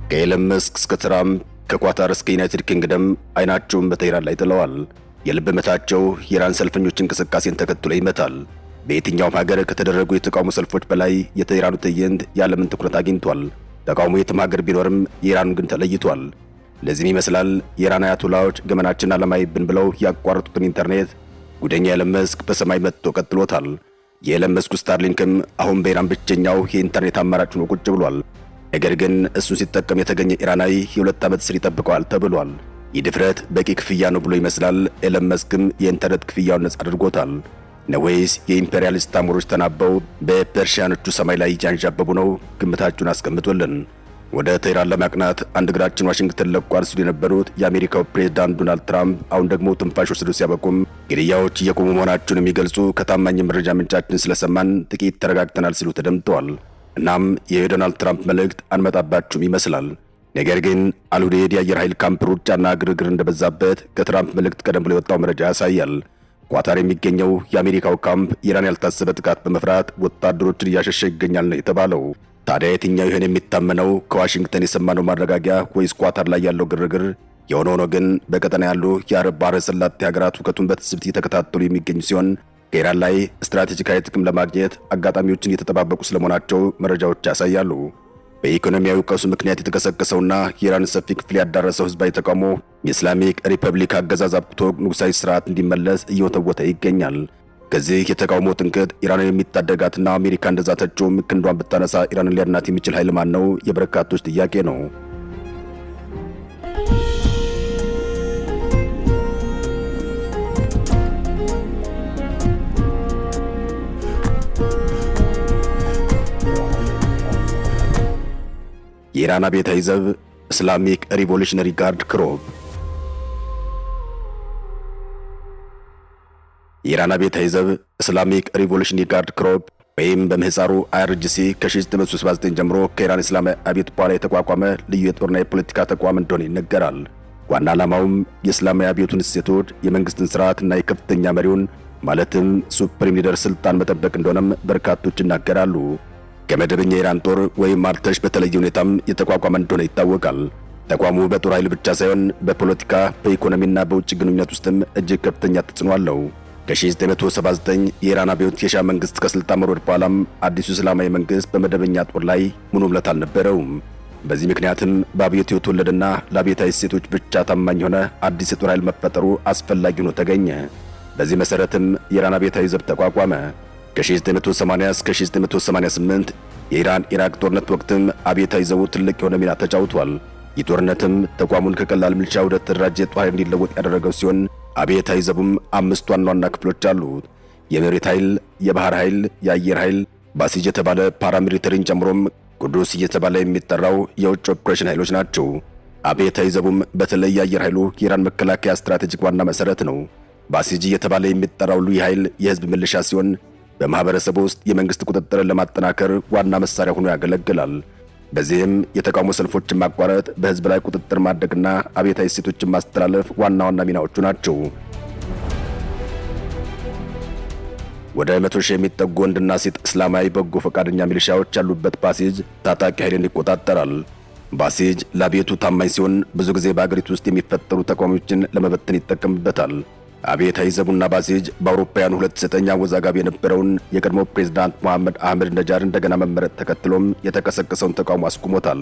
ከኤለን መስክ እስከ ትራምፕ ከኳታር እስከ ዩናይትድ ኪንግደም አይናቸውን በቴህራን ላይ ጥለዋል። የልብ ምታቸው የኢራን ሰልፈኞች እንቅስቃሴን ተከትሎ ይመታል። በየትኛውም ሀገር ከተደረጉ የተቃውሞ ሰልፎች በላይ የቴህራኑ ትዕይንት የዓለምን ትኩረት አግኝቷል። ተቃውሞ የትም ሀገር ቢኖርም የኢራኑ ግን ተለይቷል። ለዚህም ይመስላል የኢራን አያቶላዎች ገመናችን አለማይብን ብለው ያቋረጡትን ኢንተርኔት ጉደኛ ኤለን መስክ በሰማይ መጥቶ ቀጥሎታል። የኤለን መስኩ ስታርሊንክም አሁን በኢራን ብቸኛው የኢንተርኔት አማራጭ ሆኖ ቁጭ ብሏል። ነገር ግን እሱን ሲጠቀም የተገኘ ኢራናዊ የ2 ዓመት እስር ይጠብቀዋል ተብሏል። ይህ ድፍረት በቂ ክፍያ ነው ብሎ ይመስላል። ኤለን መስክም የኢንተርኔት ክፍያውን ነጻ አድርጎታል። ነወይስ የኢምፔሪያሊስት ታምሮች ተናበው በፐርሺያኖቹ ሰማይ ላይ እያንዣበቡ ነው? ግምታችሁን አስቀምጡልን። ወደ ቴህራን ለማቅናት አንድ እግራችን ዋሽንግተን ለቋል ሲሉ የነበሩት የአሜሪካው ፕሬዝዳንት ዶናልድ ትራምፕ አሁን ደግሞ ትንፋሽ ወስደው ሲያበቁም ግድያዎች እየቆሙ መሆናቸውን የሚገልጹ ከታማኝ መረጃ ምንጫችን ስለሰማን ጥቂት ተረጋግተናል ሲሉ ተደምጠዋል። እናም የዶናልድ ትራምፕ መልእክት አንመጣባችሁም ይመስላል። ነገር ግን አልሁዴይድ የአየር ኃይል ካምፕ ሩጫና ግርግር እንደበዛበት ከትራምፕ መልእክት ቀደም ብሎ የወጣው መረጃ ያሳያል። ኳታር የሚገኘው የአሜሪካው ካምፕ ኢራን ያልታሰበ ጥቃት በመፍራት ወታደሮችን እያሸሸ ይገኛል ነው የተባለው። ታዲያ የትኛው ይሆን የሚታመነው? ከዋሽንግተን የሰማነው ማረጋጊያ ወይስ ኳታር ላይ ያለው ግርግር? የሆነ ሆኖ ግን በቀጠና ያሉ የአረብ ባህረ ሰላጤ ሀገራት ሁከቱን በትዝብት እየተከታተሉ የሚገኙ ሲሆን ከኢራን ላይ ስትራቴጂካዊ ጥቅም ለማግኘት አጋጣሚዎችን እየተጠባበቁ ስለመሆናቸው መረጃዎች ያሳያሉ። በኢኮኖሚያዊ ቀውስ ምክንያት የተቀሰቀሰውና የኢራን ሰፊ ክፍል ያዳረሰው ህዝባዊ ተቃውሞ የኢስላሚክ ሪፐብሊክ አገዛዝ አብቅቶ ንጉሳዊ ስርዓት እንዲመለስ እየወተወተ ይገኛል። ከዚህ የተቃውሞ ጥንቅጥ ኢራንን የሚታደጋትና አሜሪካ እንደዛተችውም ክንዷን ብታነሳ ኢራንን ሊያድናት የሚችል ኃይል ማን ነው? የበርካቶች ጥያቄ ነው። የኢራን አብዮታዊ ዘብ ኢስላሚክ ሪቮሉሽነሪ ጋርድ ክሮብ። የኢራን አብዮታዊ ዘብ ኢስላሚክ ሪቮሉሽነሪ ጋርድ ክሮብ ወይም በምህፃሩ IRGC ከ1979 ጀምሮ ከኢራን እስላማዊ አብዮት በኋላ የተቋቋመ ልዩ የጦርና የፖለቲካ ተቋም እንደሆነ ይነገራል። ዋና ዓላማውም የእስላማዊ አብዮቱን እሴቶች፣ የመንግስትን ስርዓትና የከፍተኛ መሪውን ማለትም ሱፕሪም ሊደር ስልጣን መጠበቅ እንደሆነም በርካቶች ይናገራሉ። ከመደበኛ የኢራን ጦር ወይም አርተሽ በተለየ ሁኔታም የተቋቋመ እንደሆነ ይታወቃል። ተቋሙ በጦር ኃይል ብቻ ሳይሆን በፖለቲካ በኢኮኖሚና በውጭ ግንኙነት ውስጥም እጅግ ከፍተኛ ተጽዕኖ አለው። ከ1979 የኢራን አብዮት የሻህ መንግስት ከስልጣን መውረድ በኋላም አዲሱ እስላማዊ መንግስት በመደበኛ ጦር ላይ ሙሉ እምነት አልነበረውም። በዚህ ምክንያትም በአብዮቱ የተወለደና ለአብዮታዊ እሴቶች ብቻ ታማኝ የሆነ አዲስ የጦር ኃይል መፈጠሩ አስፈላጊ ሆኖ ተገኘ። በዚህ መሰረትም የኢራን አብዮታዊ ዘብ ተቋቋመ። ከ1980 እስከ 1988 የኢራን ኢራቅ ጦርነት ወቅትም አብዮታዊ ዘቡ ትልቅ የሆነ ሚና ተጫውቷል። ይህ ጦርነትም ተቋሙን ከቀላል ሚሊሻ ወደ ተደራጀ ጦር ኃይል እንዲለወጥ ያደረገው ሲሆን አብዮታዊ ዘቡም 5 ዋና ዋና ክፍሎች አሉት። የመሬት ኃይል፣ የባህር ኃይል፣ የአየር ኃይል፣ ባሲጅ የተባለ ፓራሚሊተሪን ጨምሮም ቅዱስ እየተባለ የሚጠራው የውጭ ኦፕሬሽን ኃይሎች ናቸው። አብዮታዊ ዘቡም በተለይ የአየር ኃይሉ የኢራን መከላከያ ስትራቴጂክ ዋና መሰረት ነው። ባሲጅ እየተባለ የሚጠራው ልዩ ኃይል የህዝብ ምልሻ ሲሆን በማህበረሰቡ ውስጥ የመንግስት ቁጥጥርን ለማጠናከር ዋና መሳሪያ ሆኖ ያገለግላል። በዚህም የተቃውሞ ሰልፎችን ማቋረጥ፣ በህዝብ ላይ ቁጥጥር ማድረግና አብዮታዊ እሴቶችን ማስተላለፍ ዋና ዋና ሚናዎቹ ናቸው። ወደ 100 ሺህ የሚጠጉ ወንድና ሴት እስላማዊ በጎ ፈቃደኛ ሚሊሻዎች ያሉበት ባሲጅ ታጣቂ ኃይልን ይቆጣጠራል። ባሲጅ ለአብዮቱ ታማኝ ሲሆን ብዙ ጊዜ በአገሪቱ ውስጥ የሚፈጠሩ ተቃዋሚዎችን ለመበተን ይጠቀምበታል። አብዮታዊ ዘቡና ባሲጅ በአውሮፓውያኑ 2009 አወዛጋቢ የነበረውን የቀድሞ ፕሬዝዳንት መሐመድ አህመድ ነጃድ እንደገና መመረጥ ተከትሎም የተቀሰቀሰውን ተቃውሞ አስቁሞታል።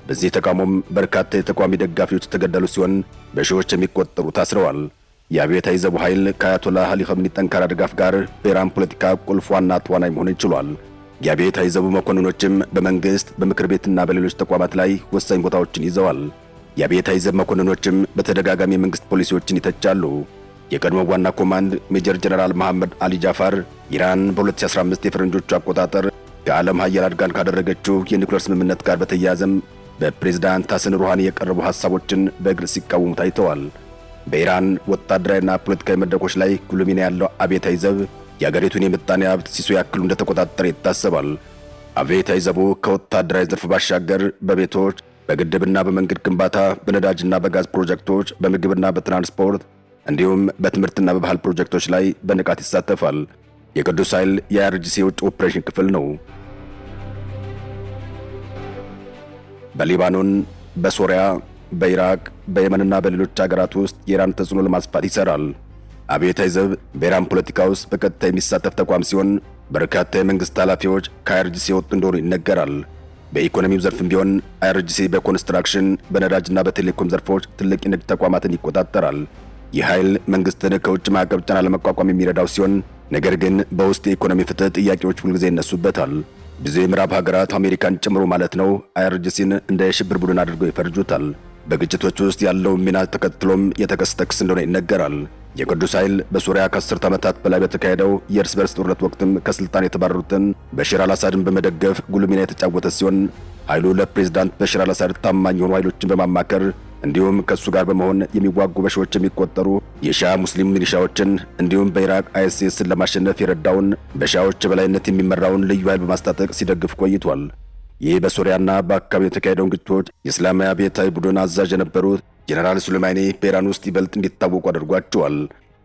በዚህ ተቃውሞም በርካታ የተቃዋሚ ደጋፊዎች የተገደሉ ሲሆን በሺዎች የሚቆጠሩ ታስረዋል። የአብዮታዊ ዘቡ ኃይል ከአያቶላህ አሊ ኸሜኒ ጠንካራ ድጋፍ ጋር በኢራን ፖለቲካ ቁልፍ ዋና ተዋናይ መሆን ችሏል። የአብዮታዊ ዘቡ መኮንኖችም በመንግስት በምክር ቤትና በሌሎች ተቋማት ላይ ወሳኝ ቦታዎችን ይዘዋል። የአብዮታዊ ዘብ መኮንኖችም በተደጋጋሚ የመንግስት ፖሊሲዎችን ይተቻሉ። የቀድሞ ዋና ኮማንድ ሜጀር ጀነራል መሐመድ አሊ ጃፋር ኢራን በ2015 የፈረንጆቹ አቆጣጠር ከዓለም ሀያላን ጋር ካደረገችው የኒውክሌር ስምምነት ጋር በተያያዘም በፕሬዝዳንት ሐሰን ሩሃኒ የቀረቡ ሐሳቦችን በግልጽ ሲቃወሙ ታይተዋል። በኢራን ወታደራዊና ፖለቲካዊ መድረኮች ላይ ጉልህ ሚና ያለው አብዮታዊ ዘብ የአገሪቱን የምጣኔ ሀብት ሲሶ ያክሉ እንደተቆጣጠረ ይታሰባል። አብዮታዊ ዘቡ ከወታደራዊ ዘርፍ ባሻገር በቤቶች፣ በግድብና በመንገድ ግንባታ፣ በነዳጅና በጋዝ ፕሮጀክቶች፣ በምግብና በትራንስፖርት እንዲሁም በትምህርትና በባህል ፕሮጀክቶች ላይ በንቃት ይሳተፋል። የቅዱስ ኃይል የIRGC የውጭ ኦፕሬሽን ክፍል ነው። በሊባኖን፣ በሶሪያ፣ በኢራቅ፣ በየመንና በሌሎች ሀገራት ውስጥ የኢራን ተጽዕኖ ለማስፋት ይሰራል። አብዮታዊ ዘብ በኢራን ፖለቲካ ውስጥ በቀጥታ የሚሳተፍ ተቋም ሲሆን በርካታ የመንግስት ኃላፊዎች ከአይአርጂሲ የወጡ እንደሆኑ ይነገራል። በኢኮኖሚው ዘርፍም ቢሆን አይአርጂሲ በኮንስትራክሽን በነዳጅና በቴሌኮም ዘርፎች ትልቅ የንግድ ተቋማትን ይቆጣጠራል። ይህ ኃይል መንግስትን ከውጭ ማዕቀብ ጫና ለመቋቋም የሚረዳው ሲሆን ነገር ግን በውስጥ የኢኮኖሚ ፍትህ ጥያቄዎች ሁልጊዜ ይነሱበታል። ብዙ የምዕራብ ሀገራት አሜሪካን ጨምሮ ማለት ነው አይአርጂሲን እንደ የሽብር ቡድን አድርገው ይፈርጁታል። በግጭቶች ውስጥ ያለው ሚና ተከትሎም የተከሰተ ክስ እንደሆነ ይነገራል። የቅዱስ ኃይል በሱሪያ ከ10 ዓመታት በላይ በተካሄደው የእርስ በርስ ጦርነት ወቅትም ከስልጣን የተባረሩትን በሽር አልአሳድን በመደገፍ ጉልህ ሚና የተጫወተ ሲሆን ኃይሉ ለፕሬዝዳንት በሽር አልአሳድ ታማኝ የሆኑ ኃይሎችን በማማከር እንዲሁም ከሱ ጋር በመሆን የሚዋጉ በሺዎች የሚቆጠሩ የሺዓ ሙስሊም ሚሊሻዎችን እንዲሁም በኢራቅ አይኤስኤስን ለማሸነፍ የረዳውን በሺዓዎች በላይነት የሚመራውን ልዩ ኃይል በማስታጠቅ ሲደግፍ ቆይቷል። ይህ በሶሪያና በአካባቢው የተካሄደውን ግጭቶች የእስላማዊ አብዮታዊ ቡድን አዛዥ የነበሩት ጀነራል ሱሌማኒ በኢራን ውስጥ ይበልጥ እንዲታወቁ አድርጓቸዋል።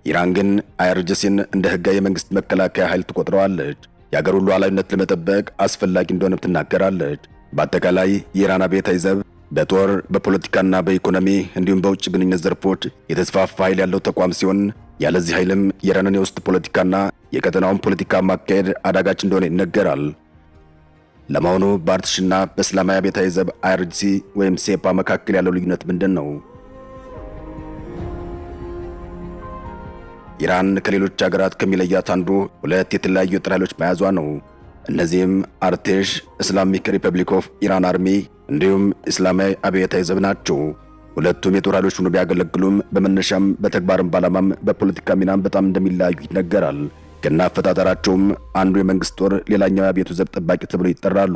ኢራን ግን አይአርጂሲን እንደ ህጋዊ የመንግስት መከላከያ ኃይል ትቆጥረዋለች። የአገሩን ሉዓላዊነት ለመጠበቅ አስፈላጊ እንደሆነም ትናገራለች። በአጠቃላይ የኢራን አብዮታዊ ዘብ በጦር በፖለቲካና በኢኮኖሚ እንዲሁም በውጭ ግንኙነት ዘርፎች የተስፋፋ ኃይል ያለው ተቋም ሲሆን ያለዚህ ኃይልም የኢራንን የውስጥ ፖለቲካና የቀጠናውን ፖለቲካ ማካሄድ አዳጋች እንደሆነ ይነገራል። ለመሆኑ በአርትሽና በእስላማዊ አብዮታዊ ዘብ አይአርጂሲ ወይም ሴፓ መካከል ያለው ልዩነት ምንድን ነው? ኢራን ከሌሎች ሀገራት ከሚለያት አንዱ ሁለት የተለያዩ የጦር ኃይሎች መያዟ ነው። እነዚህም አርቴሽ ኢስላሚክ ሪፐብሊክ ኦፍ ኢራን አርሚ እንዲሁም እስላማዊ አብዮታዊ ዘብ ናቸው። ሁለቱም የጦር ኃይሎች ሆነው ቢያገለግሉም በመነሻም በተግባርም ባላማም በፖለቲካ ሚናም በጣም እንደሚለያዩ ይነገራል። ከና አፈጣጠራቸውም አንዱ የመንግስት ጦር ሌላኛው የአብዮቱ ዘብ ጠባቂ ተብለው ይጠራሉ።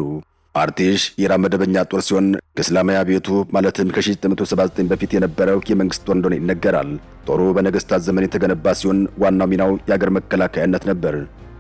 አርቴሽ የኢራን መደበኛ ጦር ሲሆን ከእስላማዊ አብዮቱ ማለትም ከ1979 በፊት የነበረው የመንግስት ጦር እንደሆነ ይነገራል። ጦሩ በነገስታት ዘመን የተገነባ ሲሆን ዋናው ሚናው የአገር መከላከያነት ነበር።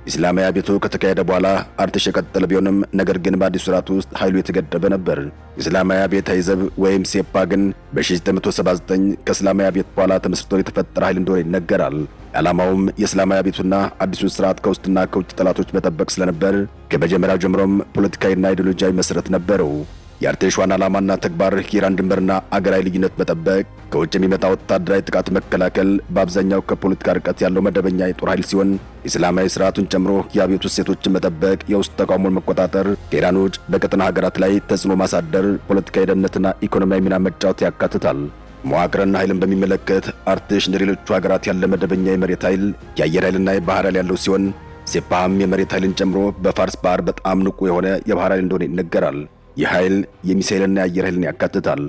እስላማዊ አብዮቱ ከተካሄደ በኋላ አርቴሽ የቀጠለ ቢሆንም ነገር ግን በአዲሱ ስርዓት ውስጥ ኃይሉ የተገደበ ነበር። እስላማዊ አብዮታዊ ዘብ ወይም ሴፓ ግን በ1979 ከእስላማዊ አብዮት በኋላ ተመስርቶ የተፈጠረ ኃይል እንደሆነ ይነገራል። ዓላማውም የእስላማዊ አብዮቱና አዲሱን ስርዓት ከውስጥና ከውጭ ጠላቶች መጠበቅ ስለነበር ከመጀመሪያው ጀምሮም ፖለቲካዊና ኢዲዮሎጂያዊ መሰረት ነበረው። የአርቴሽ ዋና ዓላማና ተግባር የኢራን ድንበርና አገራዊ ልዩነት መጠበቅ፣ ከውጭ የሚመጣ ወታደራዊ ጥቃት መከላከል፣ በአብዛኛው ከፖለቲካ ርቀት ያለው መደበኛ የጦር ኃይል ሲሆን እስላማዊ ስርዓቱን ጨምሮ የአብዮቱ እሴቶችን መጠበቅ፣ የውስጥ ተቃውሞን መቆጣጠር፣ ከኢራን ውጭ በቀጠና ሀገራት ላይ ተጽዕኖ ማሳደር፣ ፖለቲካዊ ደህንነትና ኢኮኖሚያዊ ሚና መጫወት ያካትታል። መዋቅርና ኃይልን በሚመለከት አርቴሽ እንደ ሌሎቹ ሀገራት ያለ መደበኛ የመሬት ኃይል፣ የአየር ኃይልና የባህር ኃይል ያለው ሲሆን ሴፓም የመሬት ኃይልን ጨምሮ በፋርስ ባህር በጣም ንቁ የሆነ የባህር ኃይል እንደሆነ ይነገራል። ይህ ኃይል የሚሳኤልና የአየር ኃይልን ያካትታል።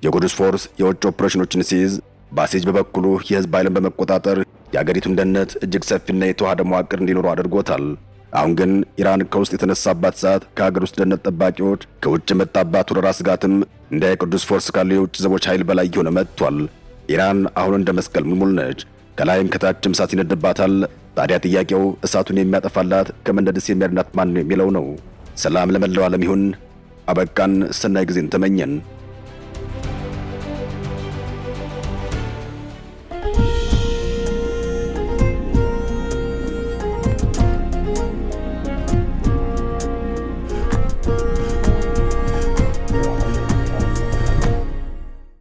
የቁዱስ ፎርስ የውጭ ኦፕሬሽኖችን ሲይዝ፣ ባሲጅ በበኩሉ የህዝብ ኃይልን በመቆጣጠር የአገሪቱን ደህንነት እጅግ ሰፊና የተዋሃደ መዋቅር እንዲኖሩ አድርጎታል። አሁን ግን ኢራን ከውስጥ የተነሳባት ሰዓት ከሀገር ውስጥ ደህንነት ጠባቂዎች፣ ከውጭ የመጣባት ወረራ ስጋትም እንደ ቅዱስ ፎርስ ካሉ የውጭ ዘቦች ኃይል በላይ እየሆነ መጥቷል። ኢራን አሁን እንደ መስቀል ሙልሙል ነች። ከላይም ከታችም እሳት ይነድባታል። ታዲያ ጥያቄው እሳቱን የሚያጠፋላት ከመንደድስ የሚያድናት ማን ነው የሚለው ነው። ሰላም ለመላው ዓለም ይሁን። አበቃን። ሰናይ ጊዜን ተመኘን።